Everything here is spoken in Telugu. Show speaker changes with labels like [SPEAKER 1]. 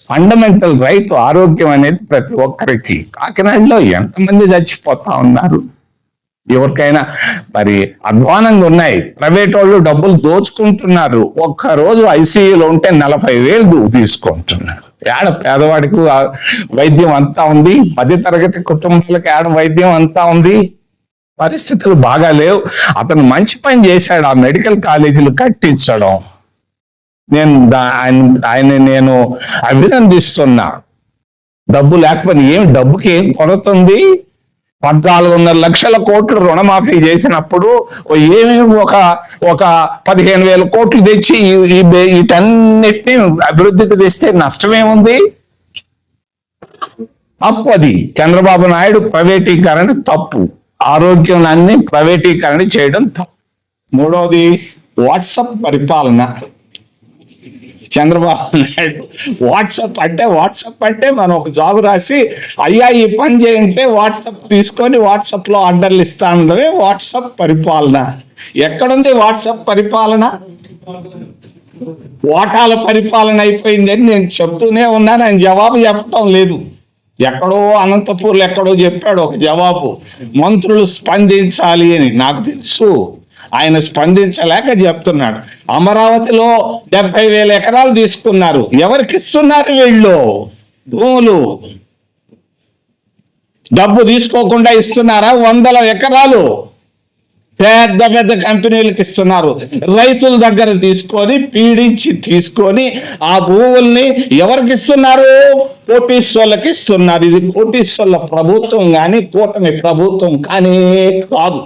[SPEAKER 1] ఫండమెంటల్ రైట్ ఆరోగ్యం అనేది ప్రతి ఒక్కరికి. కాకినాడలో ఎంతమంది చచ్చిపోతా ఉన్నారు. ఎవరికైనా మరి అధ్వానంగా ఉన్నాయి. ప్రైవేట్ వాళ్ళు డబ్బులు దోచుకుంటున్నారు. ఒక్కరోజు ఐసీయూలో ఉంటే 40,000 తీసుకుంటున్నారు. ఏడ పేదవాడికి వైద్యం అంతా ఉంది, మధ్యతరగతి కుటుంబాలకు ఏడ వైద్యం అంతా ఉంది. పరిస్థితులు బాగా లేవు. అతను మంచి పని చేశాడు, ఆ మెడికల్ కాలేజీలు కట్టించడం. నేను అభినందిస్తున్నా. డబ్బు లేకపోతే డబ్బుకి ఏం కొరతుంది? 14.5 లక్షల కోట్లు రుణమాఫీ చేసినప్పుడు ఒక 15,000 కోట్లు తెచ్చి వీటన్నిటిని అభివృద్ధికి తెస్తే నష్టమేముంది? తప్పు అది. చంద్రబాబు నాయుడు ప్రైవేటీకరణ తప్పు. ఆరోగ్యాన్ని ప్రైవేటీకరణ చేయడం తప్పు. మూడవది వాట్సాప్ పరిపాలన. చంద్రబాబు నాయుడు వాట్సాప్ అంటే మనం ఒక జాబ్ రాసి అయ్యా ఈ పని చేయంటే వాట్సాప్ తీసుకొని వాట్సాప్లో ఆర్డర్లు ఇస్తానమే వాట్సాప్ పరిపాలన. ఎక్కడుంది వాట్సాప్ పరిపాలన? ఓటాల పరిపాలన అయిపోయిందని నేను చెప్తూనే ఉన్నాను, ఆయన జవాబు చెప్పటం లేదు. ఎక్కడో అనంతపూర్లో ఎక్కడో చెప్పాడు ఒక జవాబు, మంత్రులు స్పందించాలి అని. నాకు తెలుసు, ఆయన స్పందించలేక చెప్తున్నాడు. అమరావతిలో 70,000 ఎకరాలు తీసుకున్నారు. ఎవరికి ఇస్తున్నారు వీళ్ళు? భూములు డబ్బు తీసుకోకుండా ఇస్తున్నారా? 100 ఎకరాలు పెద్ద పెద్ద కంపెనీలకు ఇస్తున్నారు. రైతుల దగ్గర పీడించి తీసుకొని ఆ భూముల్ని ఎవరికి ఇస్తున్నారు? కోటీశ్వర్లకు ఇస్తున్నారు. ఇది కోటీశ్వర్ల ప్రభుత్వం కానీ కూటమి ప్రభుత్వం కానీ కాదు.